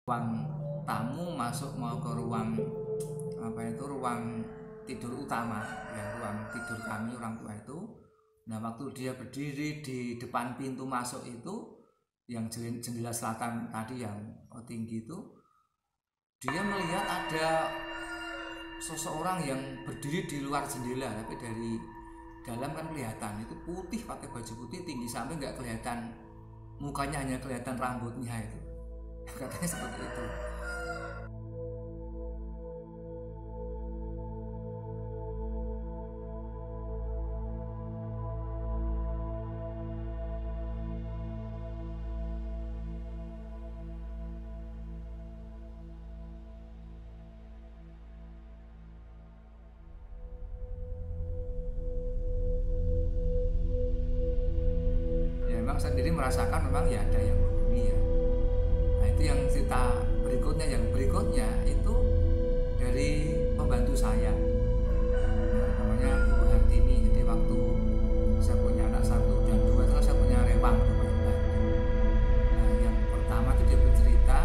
ruang tamu masuk mau ke ruang ruang tidur utama, ya ruang tidur kami orang tua itu. Nah waktu dia berdiri di depan pintu masuk itu, yang jendela selatan tadi yang tinggi itu, dia melihat ada seseorang yang berdiri di luar jendela, tapi dari dalam kan kelihatan itu putih, pakai baju putih tinggi sampai nggak kelihatan mukanya, hanya kelihatan rambutnya itu. Katanya seperti itu. Ya memang saya sendiri merasakan memang ya ada yang menghuni ya. Nah itu yang cerita berikutnya. Yang berikutnya itu dari pembantu saya, namanya Bu Hartini. Jadi waktu saya punya anak 1 dan 2 itu saya punya rewang untuk pembantu. Nah yang pertama itu dia bercerita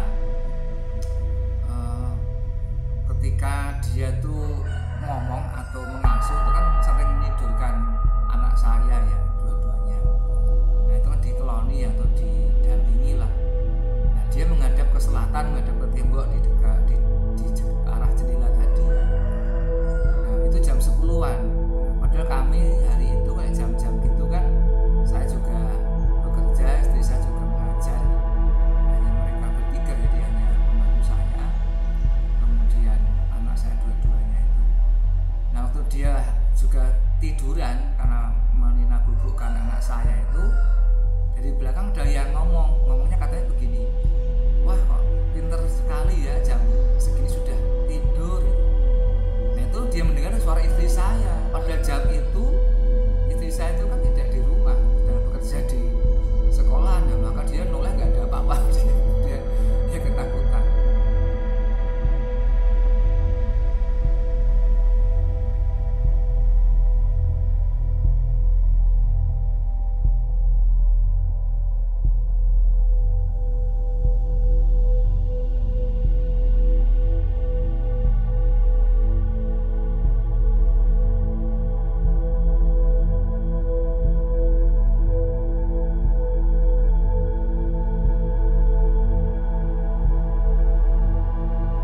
ketika dia tuh ngomong atau mengasuh itu kan sering menidurkan anak saya ya, dua-duanya. Nah itu kan dikeloni atau didampingi lah. Nah dia menghadap ke selatan, menghadap ke tembok di dekat di arah jendela tadi. Nah itu jam 10-an. Padahal kami hari itu kayak jam-jam gitu kan, saya juga bekerja, istri saya juga mengajar. Hanya mereka bertiga, jadi hanya pembantu saya, kemudian anak saya dua-duanya itu. Nah waktu dia juga tiduran karena meninabobokan anak saya itu, dari belakang ada yang ngomongnya katanya begini, wah kok pinter sekali ya jam segini sudah tidur gitu. Nah itu dia mendengar suara istri saya, pada jam itu istri saya itu kan tidak di rumah, sedang bekerja di sekolah. Nah maka dia noleh nggak ada apa-apa. dia ketakutan.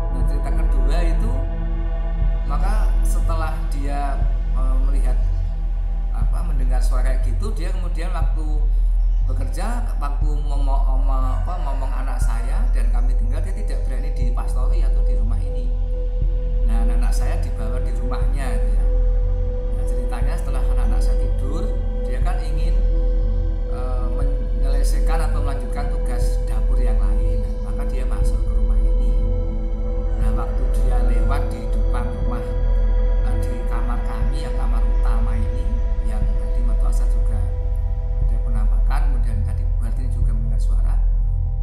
Nah cerita kedua itu, maka setelah dia melihat mendengar suara kayak gitu, dia kemudian waktu bekerja, waktu ngomong anak saya dan kami tinggal, dia tidak berani di pastori atau di rumah ini. Nah anak saya dibawa di rumahnya gitu ya. Nah ceritanya setelah anak-anak saya tidur, dia kan ingin menyelesaikan atau melanjutkan tugas dapur yang lain. Nah, maka dia masuk ke rumah ini. Nah waktu dia lewat di depan rumah, di kamar kami yang kamar utama ini, yang tadi mertua saya juga ada penampakan, kemudian tadi Bu Hartini juga mendengar suara.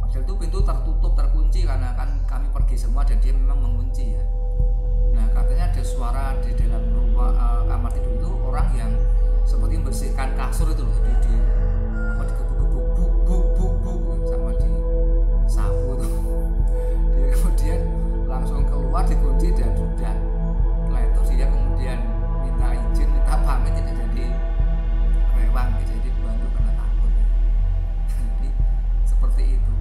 Padahal itu pintu tertutup, terkunci karena kan kami pergi semua dan dia memang mengunci ya. Nah katanya ada suara di dalam rumah kamar tidur itu, orang yang seperti membersihkan kasur itu loh, jadi digebuk-gebuk, buk sama di sapu itu. Dia kemudian langsung keluar, dikunci dan sudah. Setelah itu dia kemudian minta izin, minta pamit, tidak jadi rewang, tidak jadi bantu karena takut. Jadi seperti itu.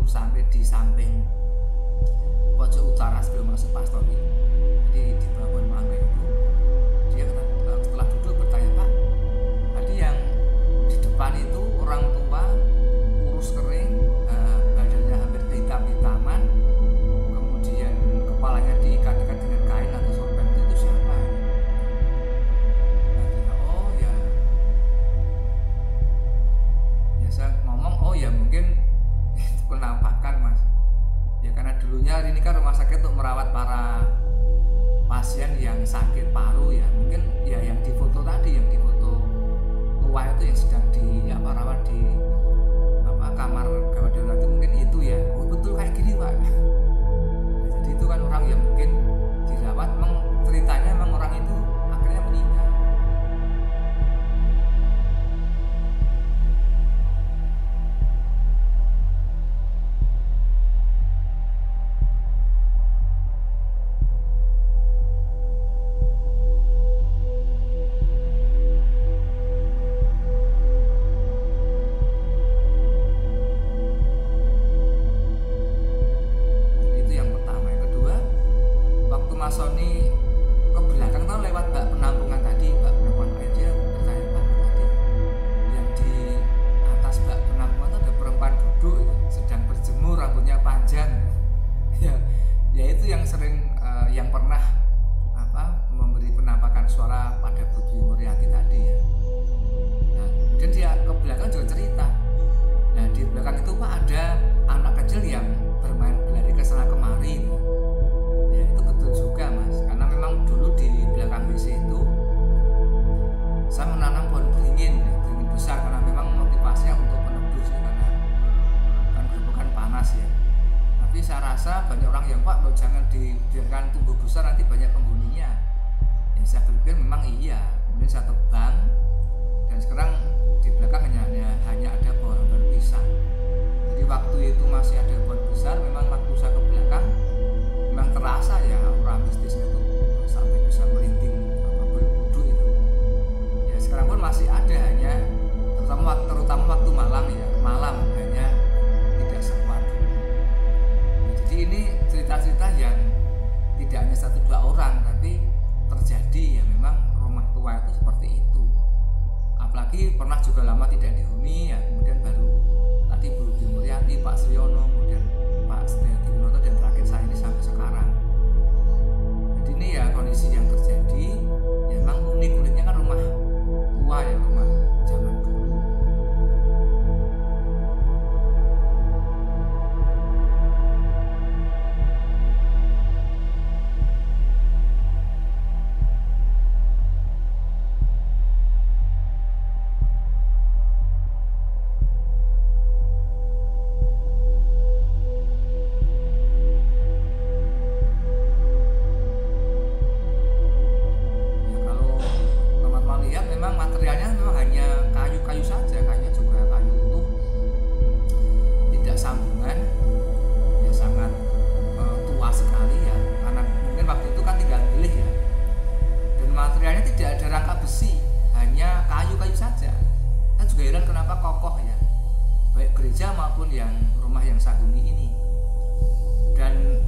sampai di samping pojok utara sebelum masuk Pastori. Jadi di bawah mangga itu dia setelah duduk bertanya, Pak, tadi yang di depan itu orang tua kurus kering, badannya hampir hitam-hitaman, kemudian kepalanya diikat-ikat dengan kain atau sorban, itu siapa? Nah, kita, oh ya saya ngomong, oh ya mungkin itu penampakan, Mas. Ya karena dulunya ini kan rumah sakit untuk merawat para pasien yang sakit paru ya, mungkin ya yang difoto tadi, yang difoto tua itu yang sedang rawat di kamar gawat darurat itu, mungkin itu ya. Oh betul kayak gini, Pak. Nah, jadi itu kan orang yang mungkin dirawat, ceritanya memang orang itu akhirnya meninggal. Mas Sony ke belakang tuh lewat bak penampungan tadi, bak penampungan air, dia bertanya, Pak, tadi yang di atas bak penampungan tuh ada perempuan duduk sedang berjemur, rambutnya panjang. Ya itu yang sering yang pernah memberi penampakan suara pada Bu Dwi Muryati tadi ya. Nah kemudian dia ke belakang juga cerita, nah di belakang itu Pak ada anak kecil yang bermain berlari ke sana kemari. Ya itu betul juga, Mas, karena memang dulu di belakang WC itu saya menanam pohon beringin besar, karena memang motivasinya untuk peneduh sih, karena kan gerobokan panas ya. Tapi saya rasa banyak orang yang, Pak, jangan dibiarkan tumbuh besar, nanti banyak penghuninya. Ya saya berpikir memang iya, kemudian saya tebang, dan sekarang di belakang hanya ada pohon pisang. Jadi waktu itu masih ada pohon besar, memang waktu saya ke belakang memang terasa ya aura mistisnya itu sampai bisa merinding berwudu itu. Ya sekarang pun masih ada, hanya terutama waktu malam ya, hanya tidak sekuat dulu. Ya, jadi ini cerita-cerita yang tidak hanya 1-2 orang, tapi terjadi ya, memang rumah tua itu seperti itu. Apalagi pernah juga lama tidak dihuni ya, kemudian baru tadi Bu Dwi Muryati, Pak Sriono, kemudian Pak Setiadi Winoto, dan terakhir saya ini sampai sekarang. Jadi ini ya kondisi yang terjadi ya, memang unik-uniknya kan rumah tua ya, rumah zaman dulu. Memang materialnya memang hanya kayu-kayu saja, kayunya juga kayu utuh, tidak sambungan, ya sangat tua sekali ya, karena mungkin waktu itu kan tinggal milih ya. Dan materialnya tidak ada rangka besi, hanya kayu-kayu saja. Saya juga heran kenapa kokoh ya, baik gereja maupun yang rumah yang saya huni ini. Dan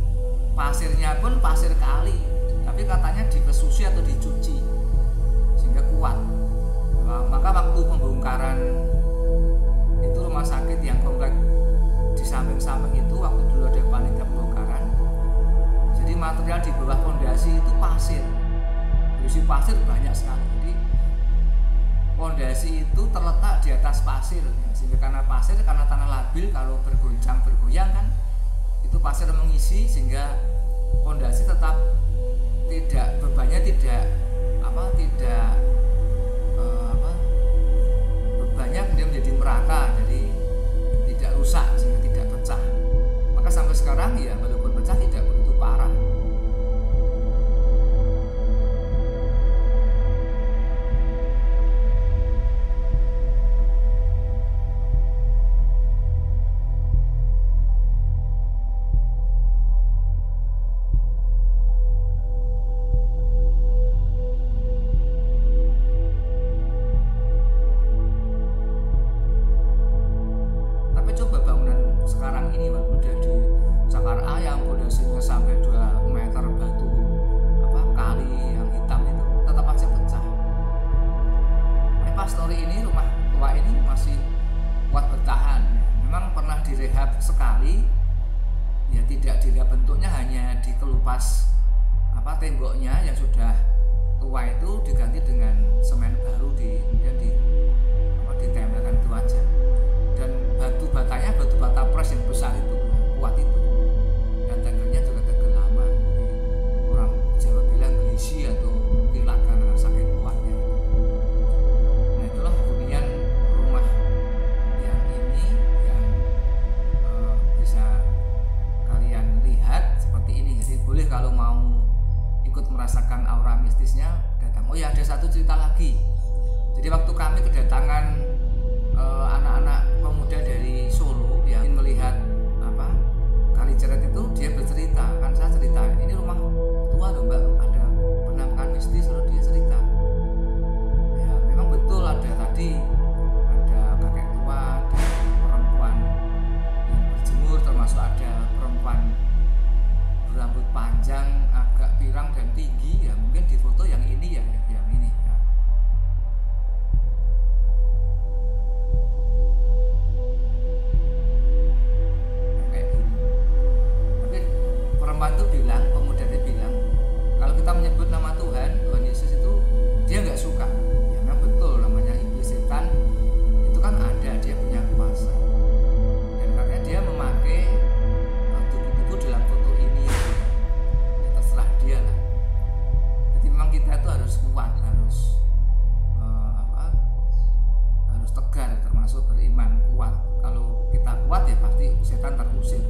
pasirnya pun pasir kali, tapi katanya dibesusi atau dicuci sehingga kuat. Maka waktu pembongkaran itu rumah sakit yang komplek di samping-samping itu, waktu dulu ada panitia pembongkaran, jadi material di bawah fondasi itu pasir, berisi pasir banyak sekali. Jadi fondasi itu terletak di atas pasir, sehingga karena pasir, karena tanah labil, kalau bergoncang bergoyang kan itu pasir mengisi, sehingga fondasi tetap tidak, bebannya tidak bebannya kemudian menjadi merata, jadi tidak rusak sehingga tidak pecah. Maka sampai sekarang ya walaupun pecah tidak begitu parah. sekali ya, tidak dilihat bentuknya, hanya dikelupas temboknya yang sudah tua itu diganti dengan semen baru, kemudian ditempelkan itu aja. Dan batu batanya batu bata pres yang besar itu, kuat itu, dan tegelnya juga tegel lama. Jadi orang Jawa bilang glisi atau kilat karena saking kuatnya. Nah itulah hunian rumah yang ini yang bisa kalian lihat seperti ini. Jadi boleh kalau mau ikut merasakan aura mistisnya datang. Oh ya, ada satu cerita lagi. Jadi waktu kami kedatangan anak-anak pemuda dari Solo yang ingin melihat Kalicerit itu, dia bercerita, kan saya cerita ini rumah tua loh Mbak, ada penampakan mistis, lalu dia cerita ya memang betul ada tadi, ada kakek tua, ada perempuan yang berjemur, termasuk ada perempuan berambut panjang agak pirang dan tinggi ya, mungkin di foto yang ini ya, yang ini ya. Kayak gini. Tapi perempuan itu bilang, pemuda itu bilang, kalau kita menyebut nama Tuhan, Tuhan Yesus itu dia nggak suka. Ya memang betul, namanya iblis setan itu kan ada, dia punya kuasa. Dan karena dia memakai tubuh-tubuh dalam foto ini ya terserah dia lah. Jadi memang kita itu harus kuat, harus harus tegar, termasuk beriman kuat. Kalau kita kuat ya pasti setan terusir.